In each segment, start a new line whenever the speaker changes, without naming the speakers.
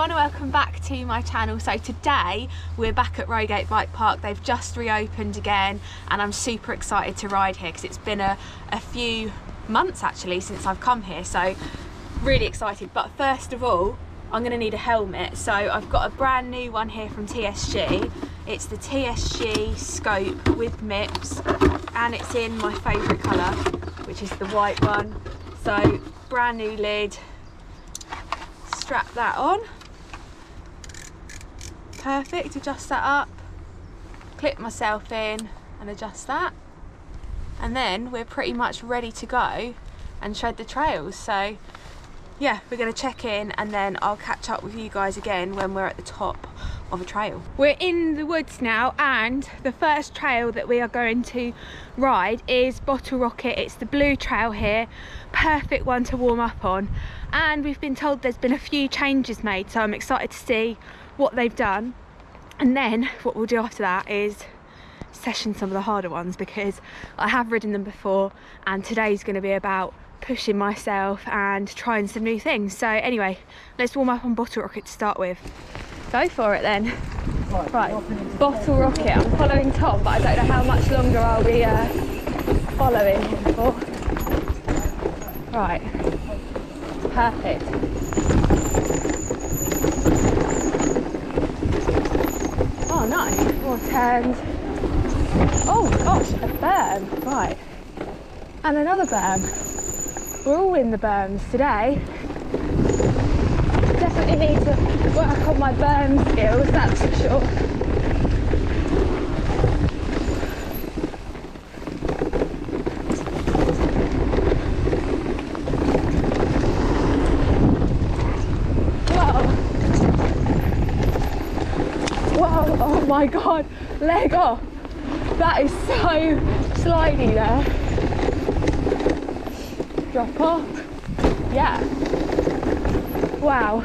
everyone, welcome back to my channel. So today we're back at Rogate Bikepark. They've just reopened again and I'm super excited to ride here because it's been a few months actually since I've come here, so really excited. But first of all, I'm going to need a helmet. So I've got a brand new one here from TSG. It's the TSG Scope with MIPS and it's in my favourite colour, which is the white one. So brand new lid. Strap that on, perfect. Adjust that up, clip myself in and adjust that, and then we're pretty much ready to go and shred the trails. So yeah, we're going to check in and then I'll catch up with you guys again when we're at the top of a trail. We're in the woods now and the first trail that we are going to ride is Bottle Rocket. It's the blue trail here, perfect one to warm up on, and we've been told there's been a few changes made, so I'm excited to see what they've done. And then what we'll do after that is session some of the harder ones because I have ridden them before and today's going to be about pushing myself and trying some new things. So anyway, let's warm up on Bottle Rocket to start with. Go for it then. Right, Bottle Rocket. I'm following Tom, but I don't know how much longer I'll be following him for. Right, perfect. Oh nice, more turns. Oh gosh, a berm, right. And another berm. We're all in the berms today. Definitely need to work on my berm skills, that's for sure. Whoa. Whoa, oh my god, leg off. That is so slidey there. Drop off. Yeah. Wow.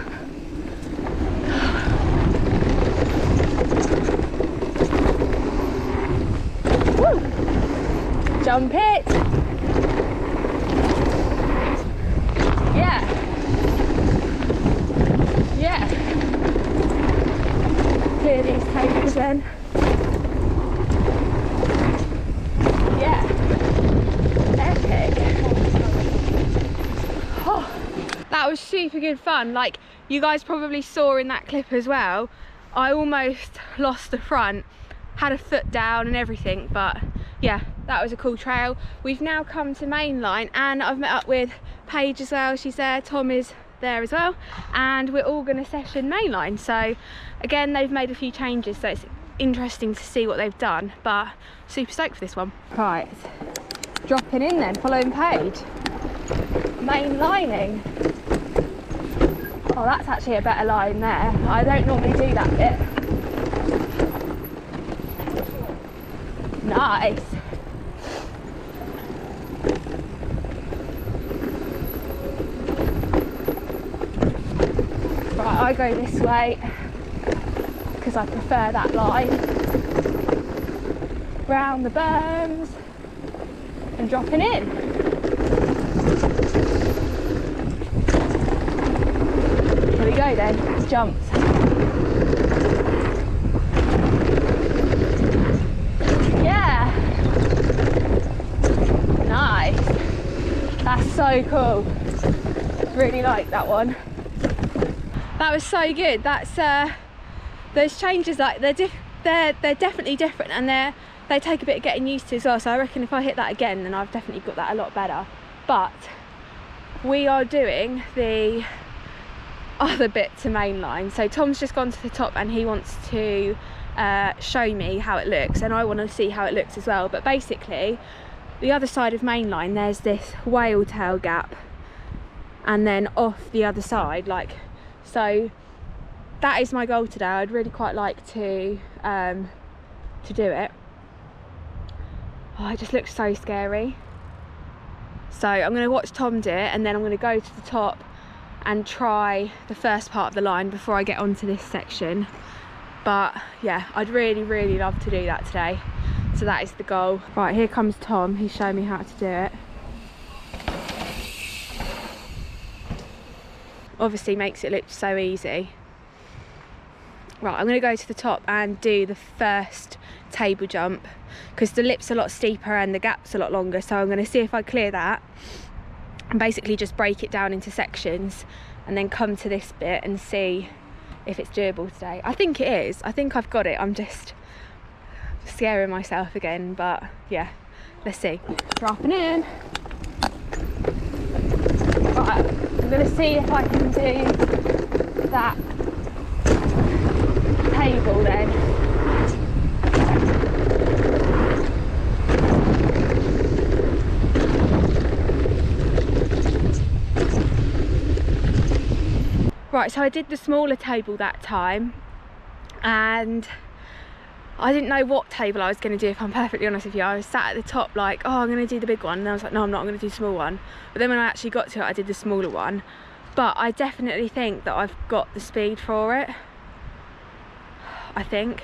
Woo. Jump it. Yeah. Yeah. Clear these tables then. Yeah. Epic. Oh, that was super good fun. Like you guys probably saw in that clip as well, I almost lost the front, had a foot down and everything, but yeah, that was a cool trail. We've now come to mainline and I've met up with Paige as well. She's there, Tom is there as well, and we're all going to session mainline. So again, they've made a few changes, so it's interesting to see what they've done, but super stoked for this one. Right, dropping in then, following Paige. Mainlining. Oh, that's actually a better line there. I don't normally do that bit. Nice. Right, I go this way because I prefer that line. Round the berms and dropping in. Here we go then, jumps. Yeah. Nice. That's so cool. Really like that one. That was so good. That's those changes, like they're definitely different and they take a bit of getting used to as well. So I reckon if I hit that again, then I've definitely got that a lot better. But we are doing the other bit to mainline. So Tom's just gone to the top and he wants to show me how it looks, and I want to see how it looks as well. But basically the other side of mainline, there's this whale tail gap, and then off the other side, like, so that is my goal today. I'd really quite like to do it. Oh, it just looks so scary. So I'm going to watch Tom do it and then I'm going to go to the top and try the first part of the line before I get onto this section. But yeah, I'd really love to do that today. So that is the goal. Right, here comes Tom. He's showing me how to do it. Obviously makes it look so easy. Right, I'm going to go to the top and do the first table jump because the lip's a lot steeper and the gap's a lot longer, so I'm going to see if I clear that and basically just break it down into sections and then come to this bit and see if it's doable today. I think it is. I think I've got it. I'm just scaring myself again, but yeah, let's see. Dropping in. Right, I'm going to see if I can do that table then. Right, so I did the smaller table that time and I didn't know what table I was going to do, if I'm perfectly honest with you. I was sat at the top like, oh, I'm going to do the big one, and I was like, no, I'm not, I'm going to do the small one. But then when I actually got to it, I did the smaller one. But I definitely think that I've got the speed for it. I think.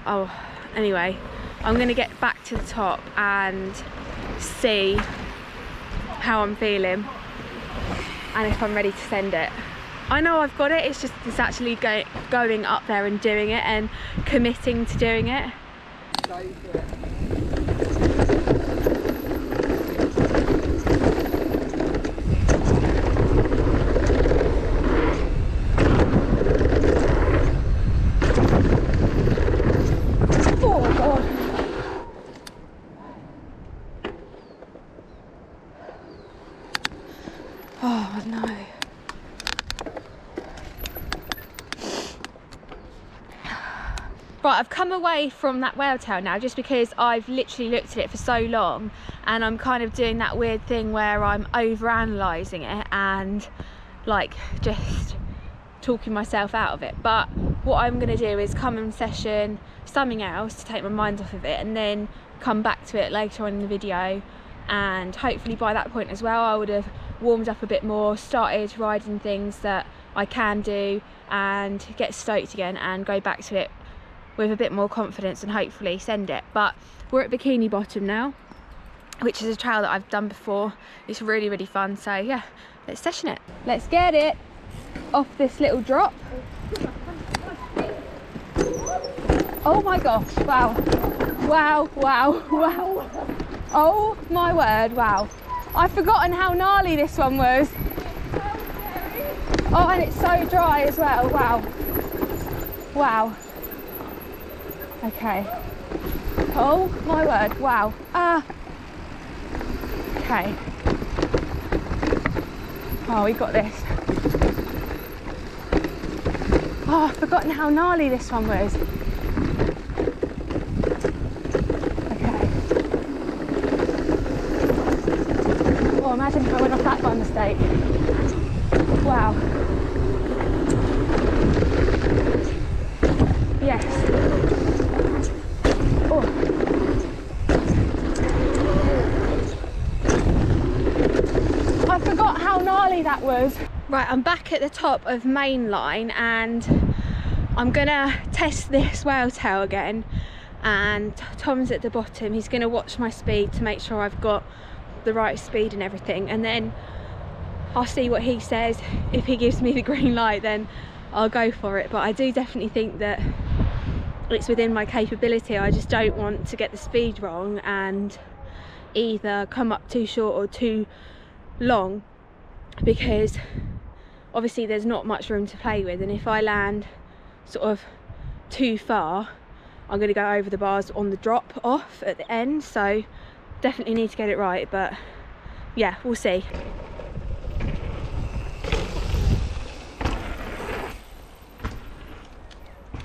Oh, anyway, I'm going to get back to the top and see how I'm feeling and if I'm ready to send it. I know I've got it, it's just it's actually going up there and doing it and committing to doing it.
Go for it.
Oh no. Right, I've come away from that whale tail now just because I've literally looked at it for so long and I'm kind of doing that weird thing where I'm over analysing it and like just talking myself out of it. But what I'm going to do is come and session something else to take my mind off of it and then come back to it later on in the video, and hopefully by that point as well I would have warmed up a bit more, started riding things that I can do and get stoked again and go back to it with a bit more confidence and hopefully send it. But we're at Bikini Bottom now, which is a trail that I've done before. It's really, really fun, so yeah, let's session it. Let's get it off this little drop. Oh my gosh, wow. Wow, wow, wow. Oh my word, wow. I've forgotten how gnarly this one was. Oh, and it's so dry as well, wow. Wow. Okay. Oh my word, wow. Okay. Oh, we got this. Oh, I've forgotten how gnarly this one was. Okay. Oh, imagine if I went off that by mistake. Wow. Yes. Oh. I forgot how gnarly that was. Right, I'm back at the top of mainline and I'm gonna test this whale tail again, and Tom's at the bottom. He's gonna watch my speed to make sure I've got the right speed and everything, and then I'll see what he says. If he gives me the green light, then I'll go for it. But I do definitely think that it's within my capability. I just don't want to get the speed wrong and either come up too short or too long, because obviously there's not much room to play with, and if I land sort of too far I'm going to go over the bars on the drop off at the end. So definitely need to get it right, but yeah, we'll see.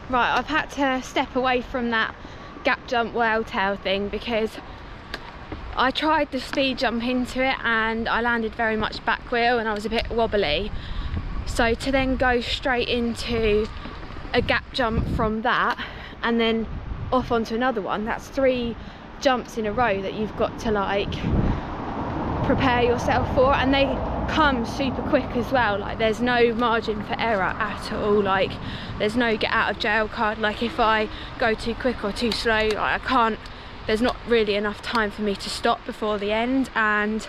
Right, I've had to step away from that gap jump whale tail thing because I tried the speed jump into it and I landed very much back wheel and I was a bit wobbly. So to then go straight into a gap jump from that and then off onto another one, that's 3 jumps in a row that you've got to like prepare yourself for, and they come super quick as well. Like there's no margin for error at all. Like there's no get out of jail card. Like if I go too quick or too slow, like I can't, there's not really enough time for me to stop before the end. And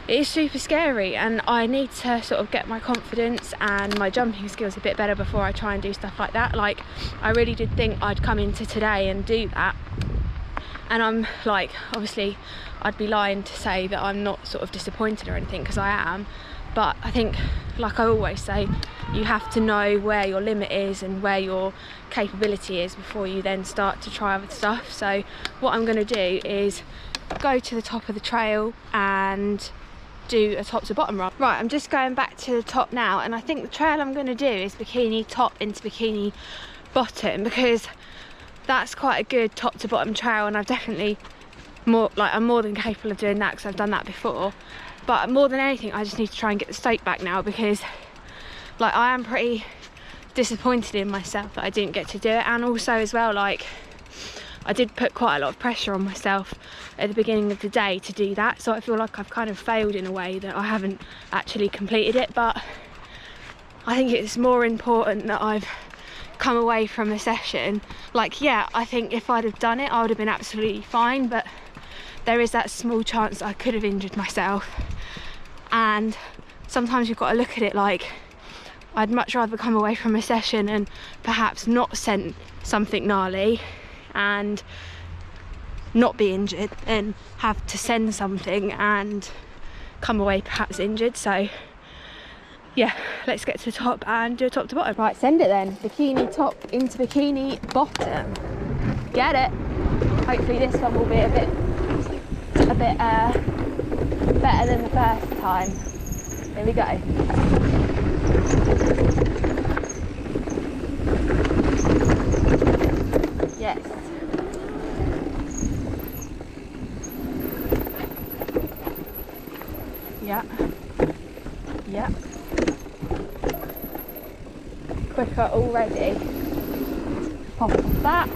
it is super scary, and I need to sort of get my confidence and my jumping skills a bit better before I try and do stuff like that. Like, I really did think I'd come into today and do that, and I'm like, obviously I'd be lying to say that I'm not sort of disappointed or anything, because I am. But I think, like I always say, you have to know where your limit is and where your capability is before you then start to try other stuff. So what I'm going to do is go to the top of the trail and do a top to bottom run. Right, I'm just going back to the top now, and I think the trail I'm going to do is bikini top into bikini bottom, because that's quite a good top to bottom trail, and I've definitely I'm more than capable of doing that because I've done that before. But more than anything, I just need to try and get the stoke back now, because like, I am pretty disappointed in myself that I didn't get to do it. And also as well, like, I did put quite a lot of pressure on myself at the beginning of the day to do that, so I feel like I've kind of failed in a way that I haven't actually completed it. But I think it's more important that I've come away from the session. Like, yeah, I think if I'd have done it, I would have been absolutely fine, but there is that small chance I could have injured myself. And sometimes you've got to look at it like, I'd much rather come away from a session and perhaps not send something gnarly and not be injured than have to send something and come away perhaps injured. So yeah, let's get to the top and do a top to bottom. Right, send it then. Bikini top into bikini bottom. Get it? Hopefully this one will be a bit better than the first time. Here we go. Yes. Yeah. Yeah. Quicker already. Pop that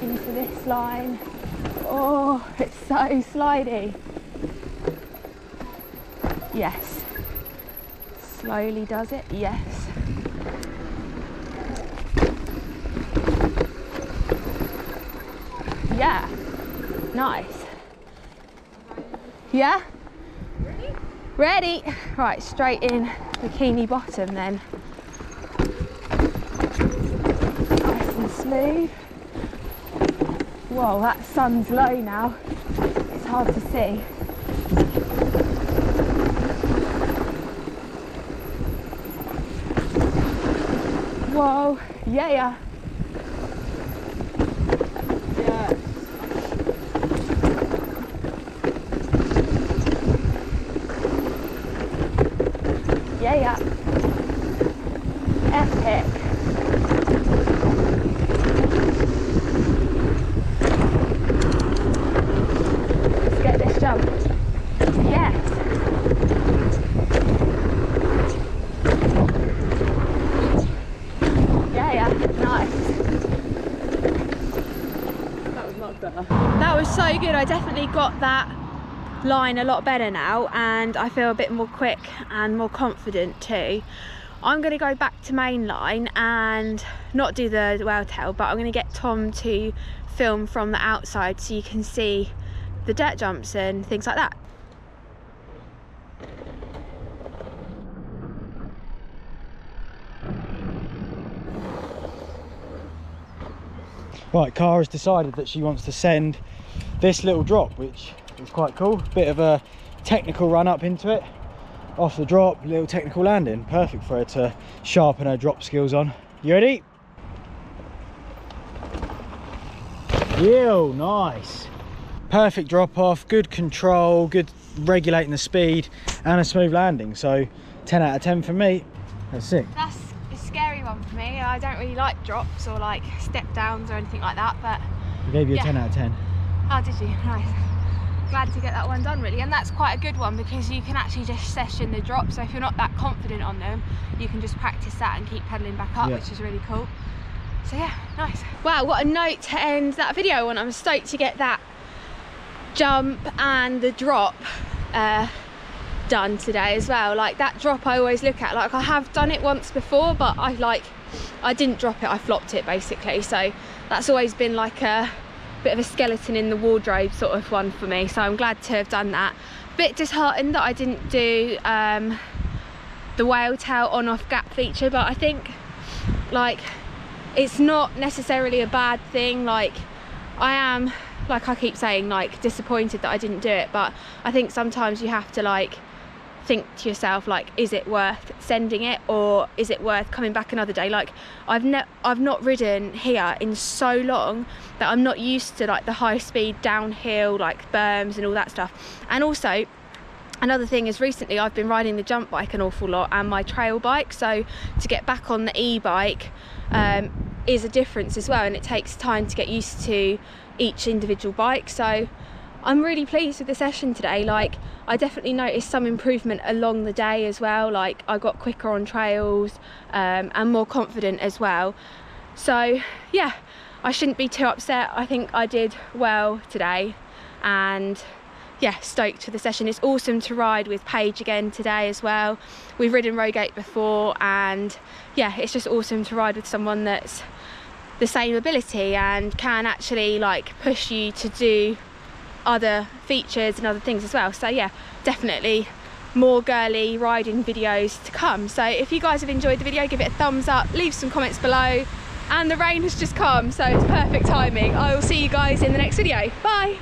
into this line. Oh, it's so slidey. Yes. Slowly does it. Yes. Yeah. Nice. Yeah? Ready? Right, straight in bikini bottom then. Nice and smooth. Whoa, that sun's low now. It's hard to see. Whoa, yeah. Yeah. Epic. Let's get this jump. Yes. Yeah. Nice. That was much better. That was so good. I definitely got that line a lot better now, and I feel a bit more quick and more confident too. I'm going to go back to mainline and not do the whale tail, but I'm going to get Tom to film from the outside so you can see the dirt jumps and things like that.
Right, Cara has decided that she wants to send this little drop, which is quite cool. Bit of a technical run up into it, off the drop, little technical landing. Perfect for her to sharpen her drop skills on. You ready? Yo, nice. Perfect drop off, good control, good regulating the speed, and a smooth landing. So 10 out of 10 for me. That's sick.
That's a scary one for me. I don't really like drops or like step downs or anything like that, but
I gave you a 10 out of 10.
Oh, did you? Nice. Glad to get that one done really, and that's quite a good one because you can actually just session the drop, so if you're not that confident on them you can just practice that and keep pedaling back up, which is really cool. So yeah, nice. Wow, what a note to end that video on. I'm stoked to get that jump and the drop done today as well. Like, that drop I always look at, like, I have done it once before, but I didn't drop it, I flopped it basically, so that's always been like a bit of a skeleton in the wardrobe sort of one for me, so I'm glad to have done that. bit disheartened that I didn't do the whale tail on-off gap feature, but I think like it's not necessarily a bad thing. Like I am, like I keep saying, like disappointed that I didn't do it, but I think sometimes you have to like think to yourself, like, is it worth sending it, or is it worth coming back another day? Like I've not ridden here in so long that I'm not used to like the high speed downhill, like berms and all that stuff. And also another thing is recently I've been riding the jump bike an awful lot and my trail bike, so to get back on the e-bike is a difference as well, and it takes time to get used to each individual bike. So I'm really pleased with the session today. Like I definitely noticed some improvement along the day as well. Like I got quicker on trails and more confident as well. So yeah, I shouldn't be too upset. I think I did well today, and yeah, stoked for the session. It's awesome to ride with Paige again today as well. We've ridden Rogate before, and yeah, it's just awesome to ride with someone that's the same ability and can actually like push you to do other features and other things as well. So yeah, definitely more girly riding videos to come. So if you guys have enjoyed the video, give it a thumbs up, leave some comments below. And the rain has just come, so it's perfect timing. I will see you guys in the next video. Bye.